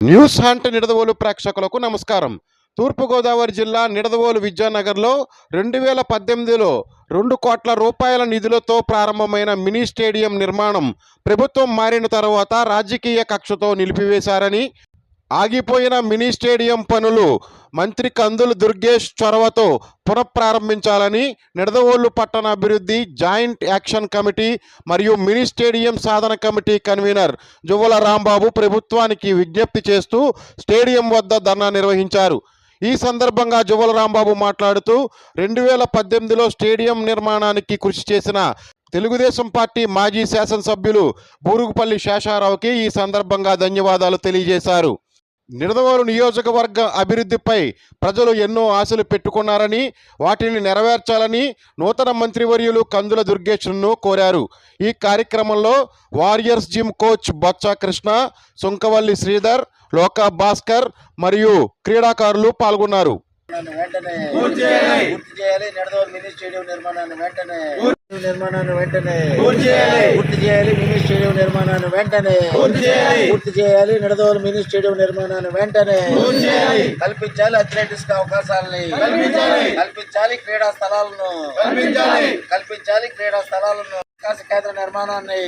News hunt Nidadavolu ప్రేక్షకులకు నమస్కారం. తూర్పుగోదావరి జిల్లా నిడదవోలు విద్యానగర్లో 2018లో 2 కోట్ల రూపాయల నిధులతో ప్రారంభమైన మినీ స్టేడియం నిర్మాణం ప్రభుత్వం మారిన తర్వాత రాజకీయ కక్షతో నిలిపివేశారని, ఆగిపోయిన మినీ స్టేడియం పనులు మంత్రి కందుల దుర్గేష్ చొరవతో పునఃప్రారంభించాలని నిడదవోలు పట్టణ అభివృద్ధి జాయింట్ యాక్షన్ కమిటీ మరియు మినీ స్టేడియం సాధన కమిటీ కన్వీనర్ జువ్వల రాంబాబు ప్రభుత్వానికి విజ్ఞప్తి చేస్తూ స్టేడియం వద్ద ధర్నా నిర్వహించారు. ఈ సందర్భంగా జువ్వల రాంబాబు మాట్లాడుతూ 2018లో స్టేడియం నిర్మాణానికి కృషి చేసిన తెలుగుదేశం పార్టీ మాజీ శాసనసభ్యులు బూరుగుపల్లి శేషారావుకి ఈ సందర్భంగా ధన్యవాదాలు తెలియజేశారు. నిడదవోలు నియోజకవర్గ అభివృద్ధిపై ప్రజలు ఎన్నో ఆశలు పెట్టుకున్నారని, వాటిని నెరవేర్చాలని నూతన మంత్రివర్యులు కందుల దుర్గేష్ను కోరారు. ఈ కార్యక్రమంలో warriors gym coach Botsa Krishna, Sunkavalli Sridhar, లోకా భాస్కర్ మరియు క్రీడాకారులు పాల్గొన్నారు. పూర్తి చేయాలి. నిడదవోలు మినీ స్టేడియం నిర్మాణాన్ని వెంటనే పూర్తి చేయాలి. మినీ స్టేడియం నిర్మాణాన్ని వెంటనే పూర్తి చేయాలి. నిడదవోలు మినీ స్టేడియం నిర్మాణాన్ని వెంటనే కల్పించాలి. అథ్లెటిక్స్ అవకాశాలని కల్పించాలి. క్రీడా స్థలాలను వికాస కేంద్ర నిర్మాణాన్ని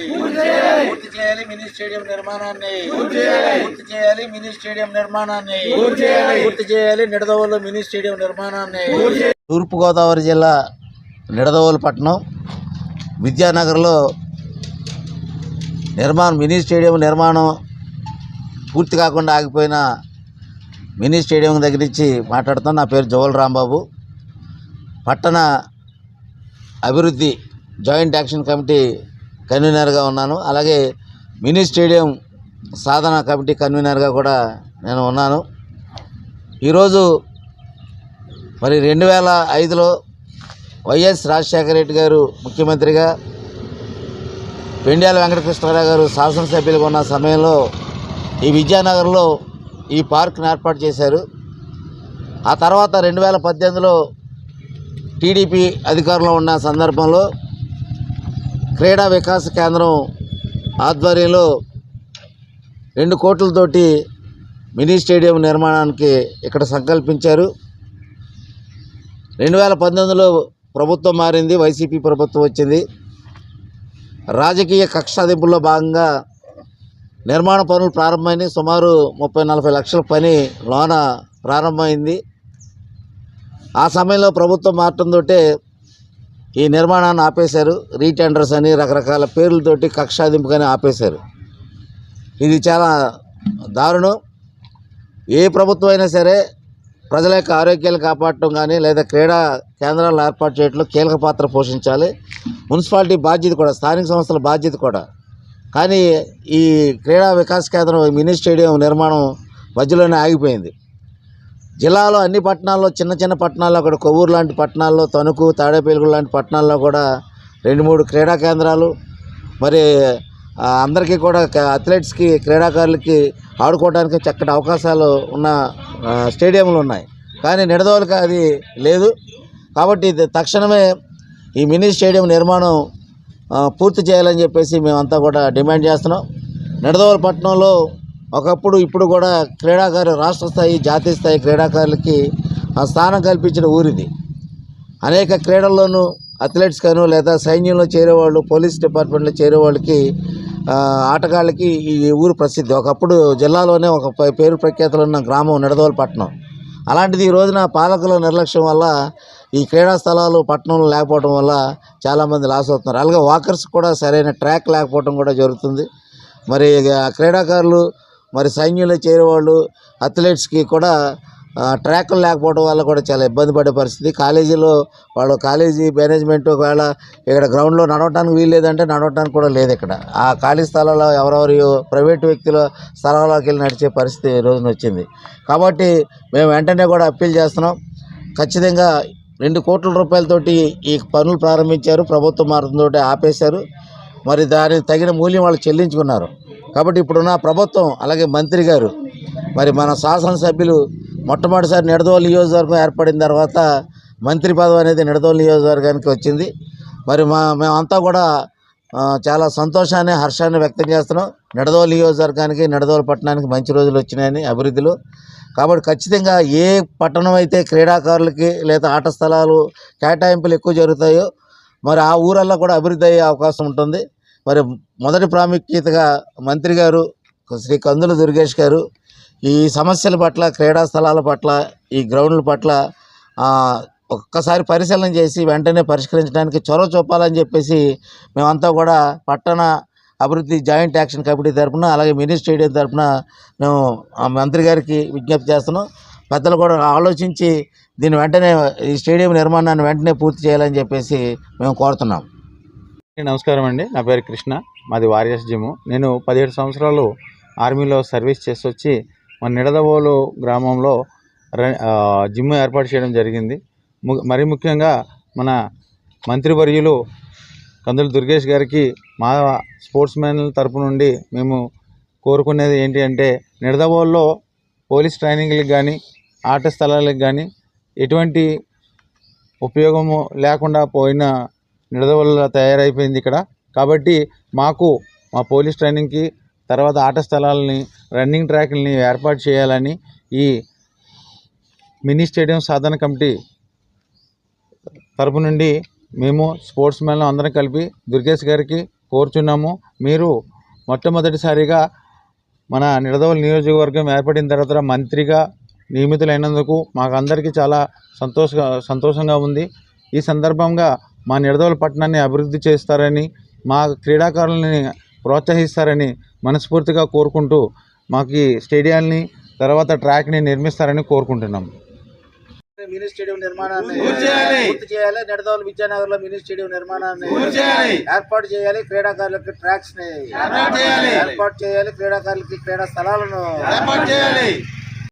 పూర్తి చేయాలి. మినీ స్టేడియం నిర్మాణాన్ని పూర్తి చేయాలి. నిడదవోలు మినీ స్టేడియం నిర్మాణాన్ని. తూర్పుగోదావరి జిల్లా నిడదవోలు పట్టణం విద్యానగర్లో మినీ స్టేడియం నిర్మాణం పూర్తి కాకుండా ఆగిపోయిన మినీ స్టేడియం దగ్గర నుంచి మాట్లాడుతాను. నా పేరు జువ్వల రాంబాబు. పట్టణ అభివృద్ధి జాయింట్ యాక్షన్ కమిటీ కన్వీనర్గా ఉన్నాను. అలాగే మినీ స్టేడియం సాధన కమిటీ కన్వీనర్గా కూడా నేను ఉన్నాను. ఈరోజు మరి 2005లో వైఎస్ రాజశేఖర రెడ్డి గారు ముఖ్యమంత్రిగా, పెండ్యాల వెంకటకృష్ణారావు గారు శాసనసభ్యులుగా ఉన్న సమయంలో ఈ విద్యానగర్లో ఈ పార్క్ను ఏర్పాటు చేశారు. ఆ తర్వాత 2018లో టీడీపీ అధికారంలో ఉన్న సందర్భంలో క్రీడా వికాస కేంద్రం ఆధ్వర్యంలో 2 కోట్లతోటి మినీ స్టేడియం నిర్మాణానికి ఇక్కడ సంకల్పించారు. 2019లో ప్రభుత్వం మారింది, వైసీపీ ప్రభుత్వం వచ్చింది. రాజకీయ కక్ష సాధింపుల్లో భాగంగా నిర్మాణ పనులు ప్రారంభమైంది. సుమారు 30-40 లక్షల పని లోన ప్రారంభమైంది. ఆ సమయంలో ప్రభుత్వం మారటంతో ఈ నిర్మాణాన్ని ఆపేశారు. రీటెండర్స్ అని రకరకాల పేర్లతోటి కక్ష సాధింపుగానే ఆపేశారు. ఇది చాలా దారుణం. ఏ ప్రభుత్వం అయినా సరే ప్రజల యొక్క ఆరోగ్యాలు కాపాడటం కానీ లేదా క్రీడా కేంద్రాలను ఏర్పాటు చేయడంలో కీలక పాత్ర పోషించాలి. మున్సిపాలిటీ బాధ్యత కూడా, స్థానిక సంస్థల బాధ్యత కూడా. కానీ ఈ క్రీడా వికాస కేంద్రం మినీ స్టేడియం నిర్మాణం మధ్యలోనే ఆగిపోయింది. జిల్లాలో అన్ని పట్టణాల్లో, చిన్న చిన్న పట్టణాల్లో కూడా, కొవ్వూరు లాంటి పట్టణాల్లో, తణుకు, తాడేపల్లిగూడ లాంటి పట్టణాల్లో కూడా 2-3 క్రీడా కేంద్రాలు, మరి అందరికీ కూడా అథ్లెట్స్కి, క్రీడాకారులకి ఆడుకోవడానికి చక్కటి అవకాశాలు ఉన్న స్టేడియంలు ఉన్నాయి. కానీ నిడదవోలుకి అది లేదు. కాబట్టి తక్షణమే ఈ మినీ స్టేడియం నిర్మాణం పూర్తి చేయాలని చెప్పేసి మేమంతా కూడా డిమాండ్ చేస్తున్నాం. నిడదవోలు పట్టణంలో ఒకప్పుడు, ఇప్పుడు కూడా రాష్ట్ర స్థాయి, జాతీయ స్థాయి క్రీడాకారులకి స్థానం కల్పించిన ఊరిది. అనేక క్రీడల్లోనూ అథ్లెట్స్ కాను లేదా సైన్యంలో చేరేవాళ్ళు, పోలీస్ డిపార్ట్మెంట్లో చేరేవాళ్ళకి, ఆటగాళ్ళకి ఈ ఊరు ప్రసిద్ధి. ఒకప్పుడు జిల్లాలోనే ఒక పేరు ప్రఖ్యాతులు ఉన్న గ్రామం నిడదవోలు పట్టణం. అలాంటిది ఈ రోజున పాలకుల నిర్లక్ష్యం వల్ల ఈ క్రీడా స్థలాలు పట్టణంలో లేకపోవడం వల్ల చాలామంది లాస్ అవుతున్నారు. అలాగే వాకర్స్ కూడా సరైన ట్రాక్ లేకపోవడం కూడా జరుగుతుంది. మరి క్రీడాకారులు, మరి సైన్యంలో చేరేవాళ్ళు, అథ్లెట్స్కి కూడా ట్రాక్లు లేకపోవడం వల్ల కూడా చాలా ఇబ్బంది పడే పరిస్థితి. కాలేజీలో కాలేజీ మేనేజ్మెంట్ ఒకవేళ ఇక్కడ గ్రౌండ్లో నడవటానికి వీలు లేదంటే నడవటానికి కూడా లేదు. ఇక్కడ ఆ ఖాళీ స్థలాల్లో ఎవరెవరి ప్రైవేటు వ్యక్తుల స్థలాల్లోకి వెళ్ళి నడిచే పరిస్థితి ఈ రోజున వచ్చింది. కాబట్టి మేము వెంటనే కూడా అప్పీల్ చేస్తున్నాం. ఖచ్చితంగా 2 కోట్ల రూపాయలతోటి ఈ పనులు ప్రారంభించారు. ప్రభుత్వం మారుతుందో ఆపేశారు. మరి దానికి తగిన మూల్యం వాళ్ళు చెల్లించుకున్నారు. కాబట్టి ఇప్పుడున్న ప్రభుత్వం, అలాగే మంత్రి గారు, మరి మన శాసనసభ్యులు మొట్టమొదటిసారి నిడదవోలు నియోజకవర్గం ఏర్పడిన తర్వాత మంత్రి పదవి అనేది నిడదవోలు నియోజకవర్గానికి వచ్చింది. మరి మేమంతా కూడా చాలా సంతోషాన్ని హర్షాన్ని వ్యక్తం చేస్తున్నాం. నిడదవోలు నియోజకవర్గానికి నిడదవోలు పట్టణానికి మంచి రోజులు వచ్చినాయని అభివృద్ధిలో. కాబట్టి ఖచ్చితంగా ఏ పట్టణం అయితే క్రీడాకారులకి లేదా ఆట స్థలాలు కేటాయింపులు ఎక్కువ జరుగుతాయో మరి ఆ ఊరల్లో కూడా అభివృద్ధి అయ్యే అవకాశం ఉంటుంది. మరి మొదటి ప్రాముఖ్యతగా మంత్రి గారు శ్రీ కందుల దుర్గేష్ గారు ఈ సమస్యల పట్ల, క్రీడా స్థలాల పట్ల, ఈ గ్రౌండ్ల పట్ల ఒక్కసారి పరిశీలన చేసి వెంటనే పరిష్కరించడానికి చొరవ చూపాలని చెప్పేసి మేమంతా కూడా పట్టణ అభివృద్ధి జాయింట్ యాక్షన్ కమిటీ తరఫున అలాగే మినీ స్టేడియం తరఫున మేము మంత్రి గారికి విజ్ఞప్తి చేస్తున్నాం. పెద్దలు కూడా ఆలోచించి దీన్ని వెంటనే ఈ స్టేడియం నిర్మాణాన్ని వెంటనే పూర్తి చేయాలని చెప్పేసి మేము కోరుతున్నాం. నమస్కారం అండి. నా పేరు కృష్ణ, మాది వారియర్స్ జిమ్. నేను 17 సంవత్సరాలు ఆర్మీలో సర్వీస్ చేసి వచ్చి మన నిడదవోలు గ్రామంలో జిమ్ ఏర్పాటు చేయడం జరిగింది. మరీ ముఖ్యంగా మన మంత్రివర్యులు కందుల దుర్గేష్ గారికి మా స్పోర్ట్స్ మ్యాన్ తరపు నుండి మేము కోరుకునేది ఏంటి అంటే, నిడదవోలులో పోలీస్ ట్రైనింగ్లకు కానీ ఆట స్థలాలకు కానీ ఎటువంటి ఉపయోగము లేకుండా పోయిన నిడదవోలులో తయారైపోయింది ఇక్కడ. కాబట్టి మాకు మా పోలీస్ ట్రైనింగ్కి తర్వాత ఆట స్థలాలని, రన్నింగ్ ట్రాక్లని ఏర్పాటు చేయాలని ఈ మినీ స్టేడియం సాధన కమిటీ తరపు నుండి మేము స్పోర్ట్స్ మ్యాన్లు అందరం కలిపి దుర్గేష్ గారికి కోరుచున్నాము. మీరు మొట్టమొదటిసారిగా మన నిడదవోలు నియోజకవర్గం ఏర్పడిన తర్వాత మంత్రిగా నియమితులైనందుకు మాకందరికీ చాలా సంతోషంగా ఉంది. ఈ సందర్భంగా మా నిడదవోలు పట్టణాన్ని అభివృద్ధి చేస్తారని, మా క్రీడాకారులని ప్రోత్సహిస్తారని మనస్ఫూర్తిగా కోరుకుంటూ మాకు ఈ స్టేడియాన్ని తర్వాత ట్రాక్ని నిర్మిస్తారని కోరుకుంటున్నాం. మినీ స్టేడియం నిర్మాణాన్ని పూర్తి చేయాలి. నిడదవోలు విద్యానగర్లో మినీ స్టేడియం నిర్మాణాన్ని ఏర్పాటు చేయాలి. క్రీడాకారులకి ట్రాక్స్ ని ఏర్పాటు చేయాలి. క్రీడాకారులకి క్రీడా స్థలాలను ఏర్పాటు చేయాలి.